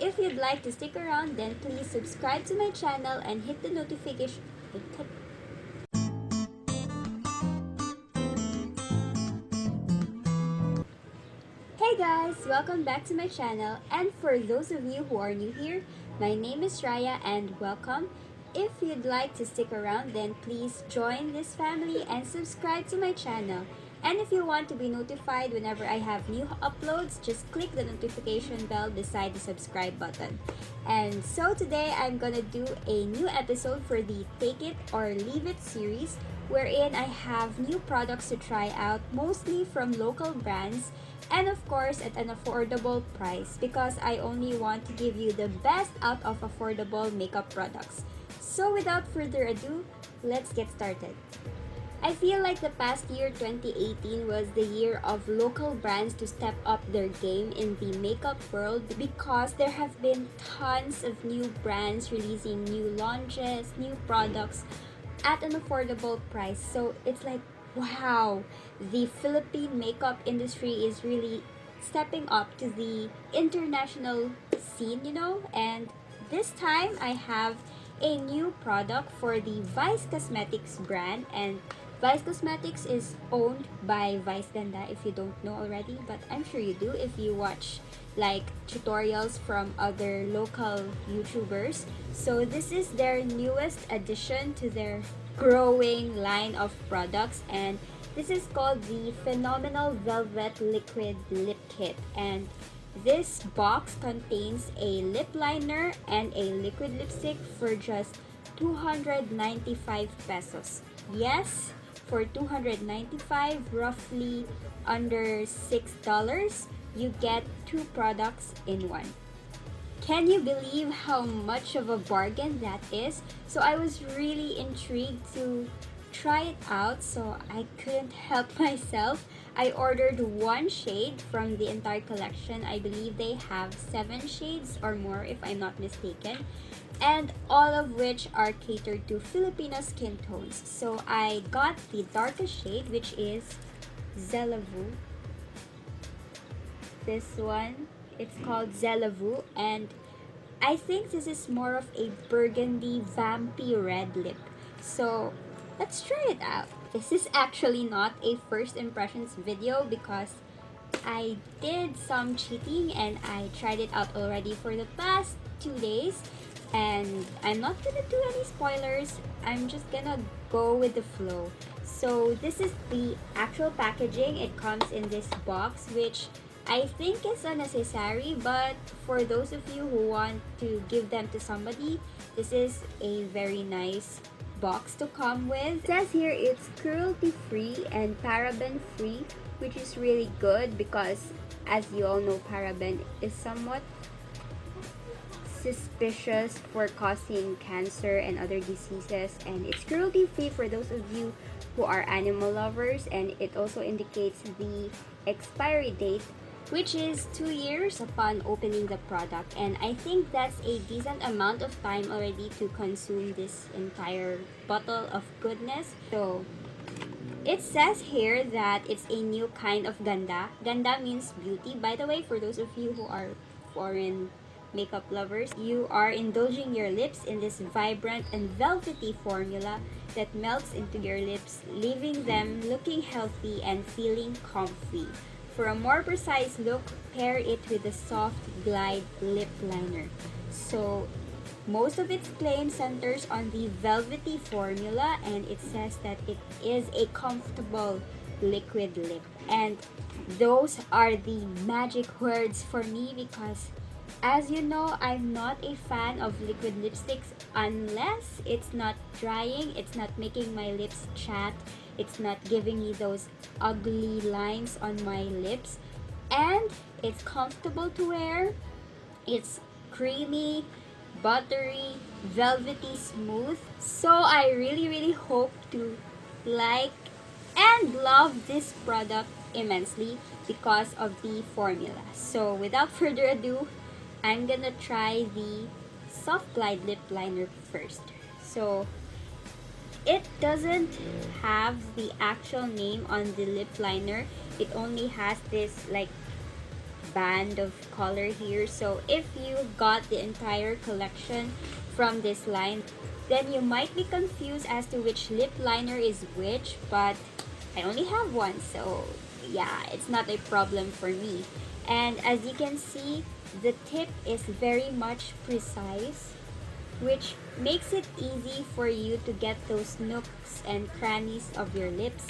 if you'd like to stick around, then please subscribe to my channel and hit the notification. Hey guys! Welcome back to my channel, and for those of you who are new here, my name is Raya and welcome. If you'd like to stick around, then please join this family and subscribe to my channel. And if you want to be notified whenever I have new uploads, just click the notification bell beside the subscribe button. And so today I'm gonna do a new episode for the Take It or Leave It series, wherein I have new products to try out, mostly from local brands, and of course at an affordable price, because I only want to give you the best out of affordable makeup products. So without further ado, let's get started. I feel like the past year, 2018, was the year of local brands to step up their game in the makeup world, because there have been tons of new brands releasing new launches, new products at an affordable price. So it's like, wow, the Philippine makeup industry is really stepping up to the international scene. And this time I have a new product for the Vice Cosmetics brand, and Vice Cosmetics is owned by Vice Ganda, if you don't know already, but I'm sure you do if you watch like tutorials from other local YouTubers. So this is their newest addition to their growing line of products, and this is called the Phenomenal Velvet Liquid Lip Kit. And this box contains a lip liner and a liquid lipstick for just 295 pesos. Yes, for 295, roughly under $6, you get two products in one. Can you believe how much of a bargain that is? So I was really intrigued to try it out, so I couldn't help myself. I ordered one shade from the entire collection. I believe they have 7 shades or more, if I'm not mistaken, and all of which are catered to Filipino skin tones. So I got the darkest shade, which is Zelavu. This one, it's called Zelavu, and I think this is more of a burgundy vampy red lip. So let's try it out. This is actually not a first impressions video, because I did some cheating and I tried it out already for the past 2 days, and I'm not gonna do any spoilers. I'm just gonna go with the flow. So this is the actual packaging. It comes in this box, which I think is unnecessary, but for those of you who want to give them to somebody, this is a very nice box to come with. It says here it's cruelty free and paraben free, which is really good because, as you all know, paraben is somewhat suspicious for causing cancer and other diseases, and it's cruelty free for those of you who are animal lovers, and it also indicates the expiry date, which is 2 years upon opening the product. And I think that's a decent amount of time already to consume this entire bottle of goodness. So it says here that it's a new kind of ganda. Ganda means beauty, by the way, for those of you who are foreign makeup lovers. You are indulging your lips in this vibrant and velvety formula that melts into your lips, leaving them looking healthy and feeling comfy. For a more precise look, pair it with a soft glide lip liner. So most of its claim centers on the velvety formula, and it says that it is a comfortable liquid lip. And those are the magic words for me, because as you know, I'm not a fan of liquid lipsticks unless it's not drying, it's not making my lips chapped, it's not giving me those ugly lines on my lips, and it's comfortable to wear. It's creamy, buttery, velvety smooth. So I really hope to like and love this product immensely because of the formula. So without further ado, I'm gonna try the soft glide lip liner first. So it doesn't have the actual name on the lip liner. It only has this like band of color here. So if you got the entire collection from this line, then you might be confused as to which lip liner is which, but I only have one, so yeah, it's not a problem for me. And as you can see, the tip is very much precise, which makes it easy for you to get those nooks and crannies of your lips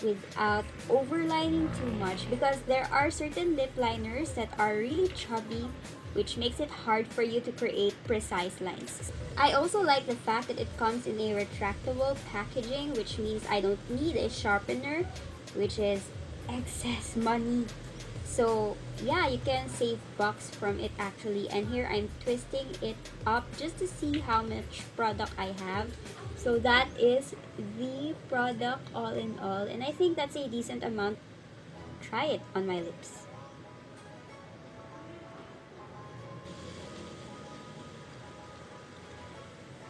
without overlining too much, because there are certain lip liners that are really chubby, which makes it hard for you to create precise lines. I also like the fact that it comes in a retractable packaging, which means I don't need a sharpener, which is excess money. So yeah, you can save bucks from it actually. And here I'm twisting it up just to see how much product I have. So that is the product all in all, and I think that's a decent amount. Try it on my lips.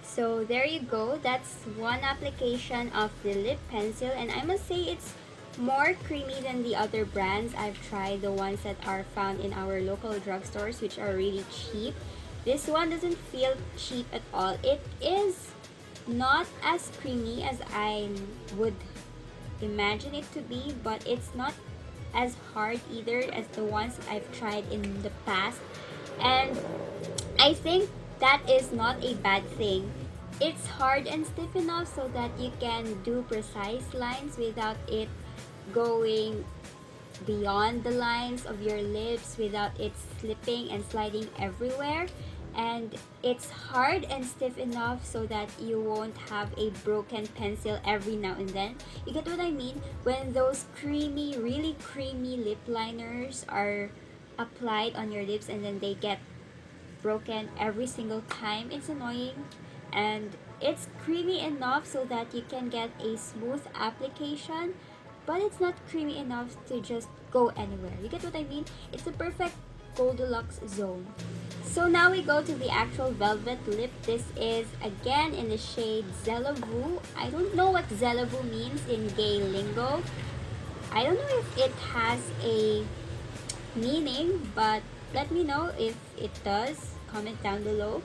So there you go, that's one application of the lip pencil, and I must say it's more creamy than the other brands I've tried, the ones that are found in our local drugstores, which are really cheap. This one doesn't feel cheap at all. It is not as creamy as I would imagine it to be, but it's not as hard either as the ones I've tried in the past, and I think that is not a bad thing. It's hard and stiff enough so that you can do precise lines without it going beyond the lines of your lips, without it slipping and sliding everywhere. And it's hard and stiff enough so that you won't have a broken pencil every now and then. You get what I mean? When those creamy, really creamy lip liners are applied on your lips and then they get broken every single time, it's annoying. And it's creamy enough so that you can get a smooth application, but it's not creamy enough to just go anywhere. You get what I mean? It's the perfect Goldilocks zone. So now we go to the actual velvet lip. This is again in the shade Zelavu. I don't know what Zelavu means in gay lingo. I don't know if it has a meaning, but let me know if it does. Comment down below.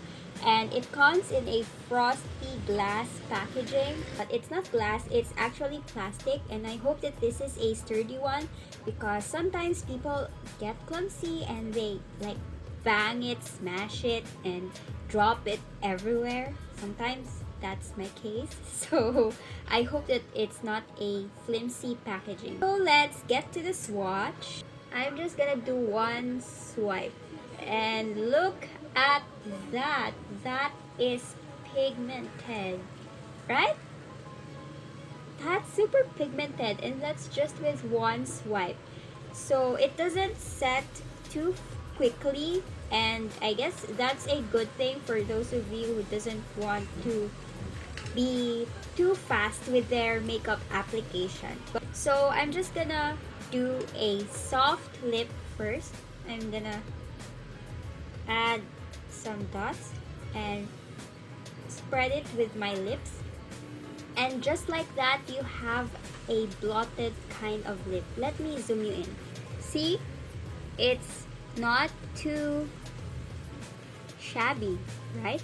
And it comes in a frosty glass packaging, but it's not glass, it's actually plastic, and I hope that this is a sturdy one, because sometimes people get clumsy and they like bang it, smash it, and drop it everywhere. Sometimes that's my case, so I hope that it's not a flimsy packaging. So let's get to the swatch. I'm just gonna do one swipe, and look at that. That is pigmented, right? That's super pigmented, and that's just with one swipe. So it doesn't set too quickly, and I guess that's a good thing for those of you who doesn't want to be too fast with their makeup application. So I'm just gonna do a soft lip first. I'm gonna add some dots and spread it with my lips, and just like that you have a blotted kind of lip. Let me zoom you in. See, it's not too shabby, right?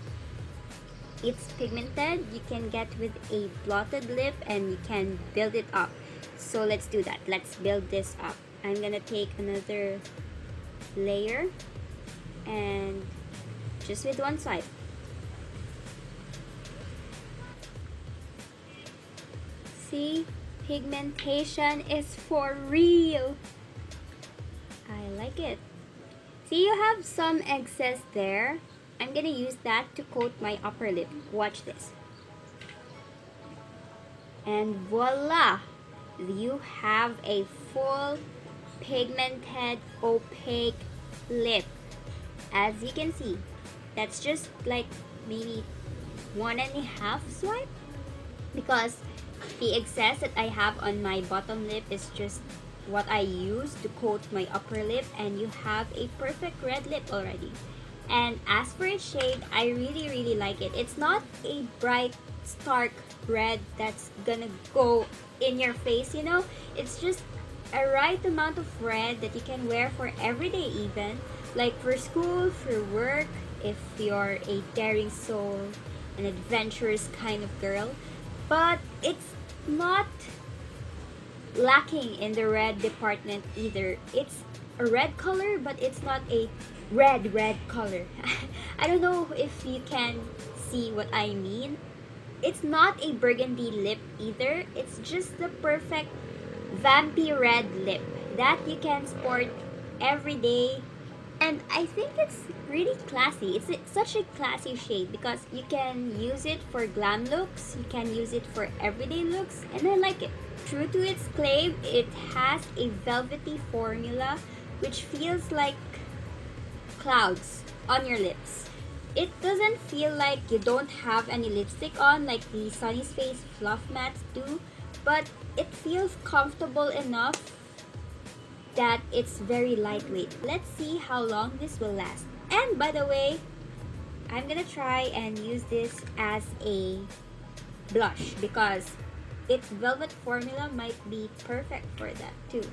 It's pigmented. You can get with a blotted lip and you can build it up. So let's do that. Let's build this up. I'm gonna take another layer and just with one swipe. See, pigmentation is for real. I like it. See, you have some excess there. I'm gonna use that to coat my upper lip. Watch this. And voila! You have a full pigmented opaque lip. As you can see, that's just like maybe 1.5 swipe, because the excess that I have on my bottom lip is just what I use to coat my upper lip, and you have a perfect red lip already. And as for its shade, I really like it. It's not a bright stark red that's gonna go in your face, you know. It's just a right amount of red that you can wear for everyday even, like for school, for work, if you're a daring soul, an adventurous kind of girl. But it's not lacking in the red department either. It's a red color, but it's not a red color. I don't know if you can see what I mean. It's not a burgundy lip either. It's just the perfect vampy red lip that you can sport every day. And I think it's really classy. Such a classy shade because you can use it for glam looks, you can use it for everyday looks, and I like it. True to its claim, it has a velvety formula which feels like clouds on your lips. It doesn't feel like you don't have any lipstick on like the Sunny's Face Fluff Mattes do, but it feels comfortable enough that it's very lightweight. Let's see how long this will last. And by the way, I'm gonna try and use this as a blush because its velvet formula might be perfect for that too.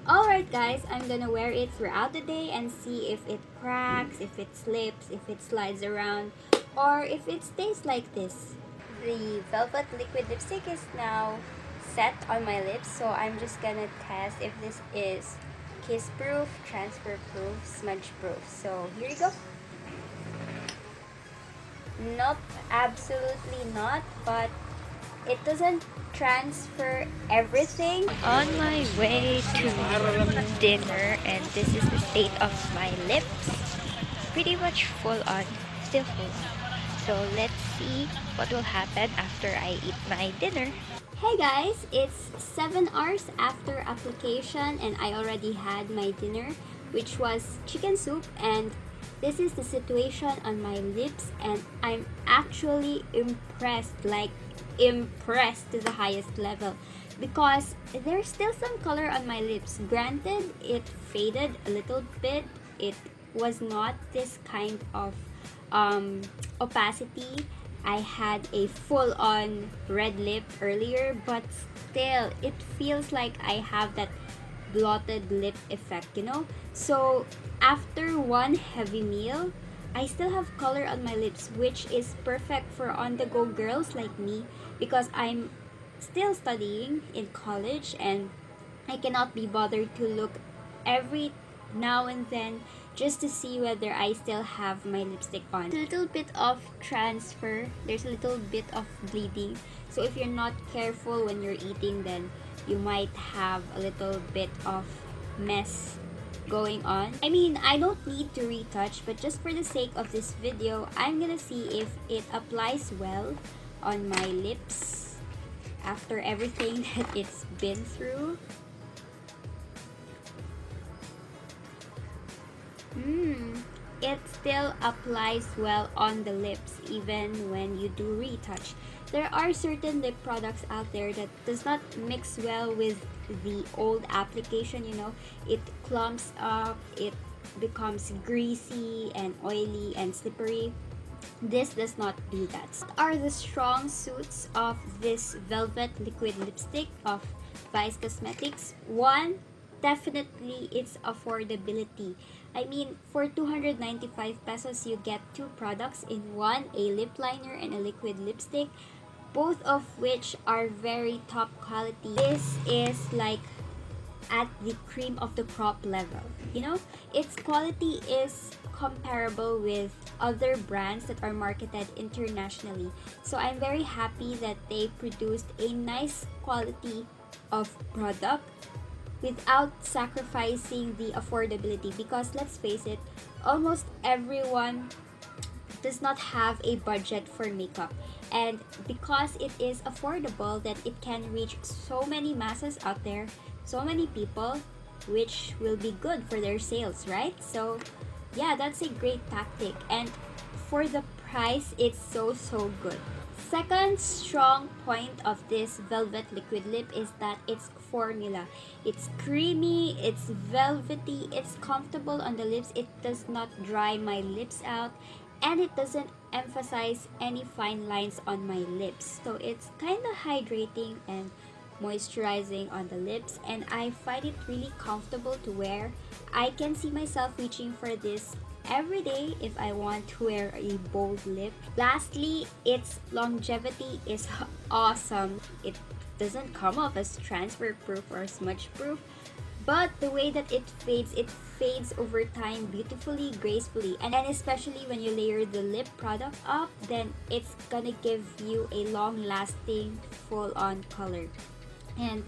Alright guys, I'm gonna wear it throughout the day and see if it cracks, if it slips, if it slides around, or if it stays like this. The velvet liquid lipstick is now set on my lips, so I'm just gonna test if this is kiss proof, transfer proof, smudge proof. So here you go. Nope, absolutely not, but it doesn't transfer everything. On my way to dinner, and this is the state of my lips. Pretty much full on, still full. So let's see what will happen after I eat my dinner. Hey guys, it's 7 hours after application and I already had my dinner, which was chicken soup, and this is the situation on my lips, and I'm actually impressed, like impressed to the highest level, because there's still some color on my lips. Granted, it faded a little bit. It was not this kind of opacity. I had a full-on red lip earlier, but still it feels like I have that blotted lip effect, you know. So after one heavy meal, I still have color on my lips, which is perfect for on-the-go girls like me, because I'm still studying in college and I cannot be bothered to look every now and then just to see whether I still have my lipstick on. A little bit of transfer, there's a little bit of bleeding, so if you're not careful when you're eating, then you might have a little bit of mess going on. I mean, I don't need to retouch, but just for the sake of this video, I'm gonna see if it applies well on my lips after everything that it's been through. It still applies well on the lips even when you do retouch. There are certain lip products out there that does not mix well with the old application, you know. It clumps up, it becomes greasy and oily and slippery. This does not do that. What are the strong suits of this velvet liquid lipstick of Vice Cosmetics? One, definitely its affordability. I mean, for 295 pesos, you get two products in one, a lip liner and a liquid lipstick, both of which are very top quality. This is like at the cream of the crop level, you know. Its quality is comparable with other brands that are marketed internationally, so I'm very happy that they produced a nice quality of product without sacrificing the affordability, because let's face it, almost everyone does not have a budget for makeup, and because it is affordable, that it can reach so many masses out there, so many people, which will be good for their sales, right? So yeah, that's a great tactic, and for the price, it's so good. Second strong point of this velvet liquid lip is that its formula. It's creamy, it's velvety, it's comfortable on the lips, it does not dry my lips out, and it doesn't emphasize any fine lines on my lips. So it's kind of hydrating and moisturizing on the lips, and I find it really comfortable to wear. I can see myself reaching for this every day if I want to wear a bold lip. Lastly, its longevity is awesome. It doesn't come off as transfer proof or smudge proof, but the way that it fades over time beautifully, gracefully, and especially when you layer the lip product up, then it's gonna give you a long-lasting, full-on color. And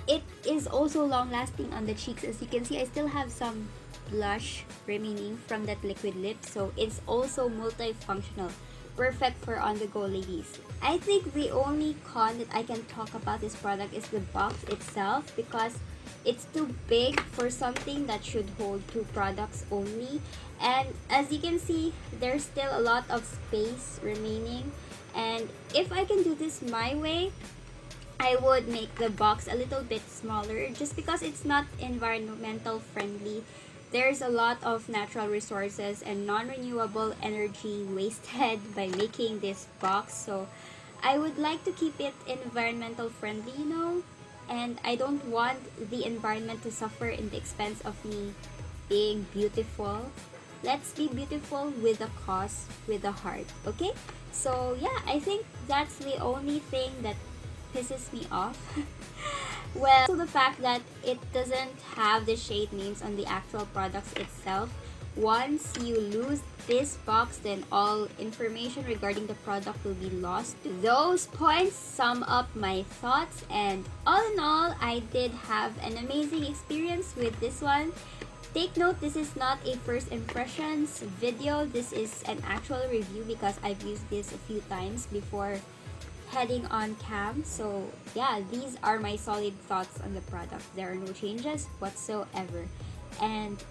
it is also long-lasting on the cheeks. As you can see, I still have some blush remaining from that liquid lip, so it's also multifunctional, perfect for on-the-go ladies. I think the only con that I can talk about this product is the box itself, because it's too big for something that should hold two products only. And as you can see, there's still a lot of space remaining, and if I can do this my way, I would make the box a little bit smaller, just because it's not environmental friendly. There's a lot of natural resources and non-renewable energy wasted by making this box, so I would like to keep it environmental friendly, and I don't want the environment to suffer in the expense of me being beautiful. Let's be beautiful with a cause, with a heart, okay? So yeah, I think that's the only thing that pisses me off. Well, so the fact that it doesn't have the shade names on the actual products itself. Once you lose this box, then all information regarding the product will be lost. Those points sum up my thoughts, and all in all, I did have an amazing experience with this one. Take note, this is not a first impressions video. This is an actual review because I've used this a few times before heading on cam. So yeah, these are my solid thoughts on the product. There are no changes whatsoever, and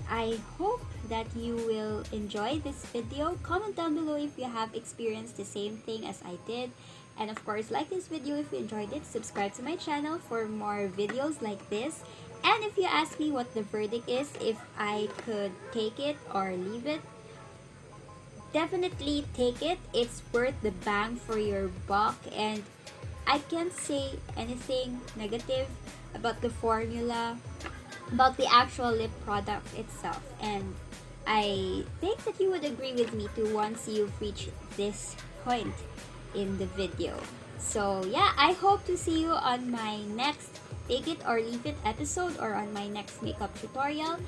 I hope that you will enjoy this video. Comment down below if you have experienced the same thing as I did, and of course, like this video if you enjoyed it. Subscribe to my channel for more videos like this. And if you ask me what the verdict is, if I could take it or leave it, definitely take it. It's worth the bang for your buck, and I can't say anything negative about the formula, about the actual lip product itself. And I think that you would agree with me too once you've reached this point in the video. So yeah, I hope to see you on my next take it or leave it episode, or on my next makeup tutorial.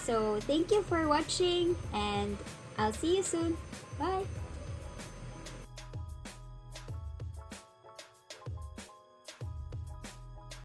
So thank you for watching, and I'll see you soon. Bye!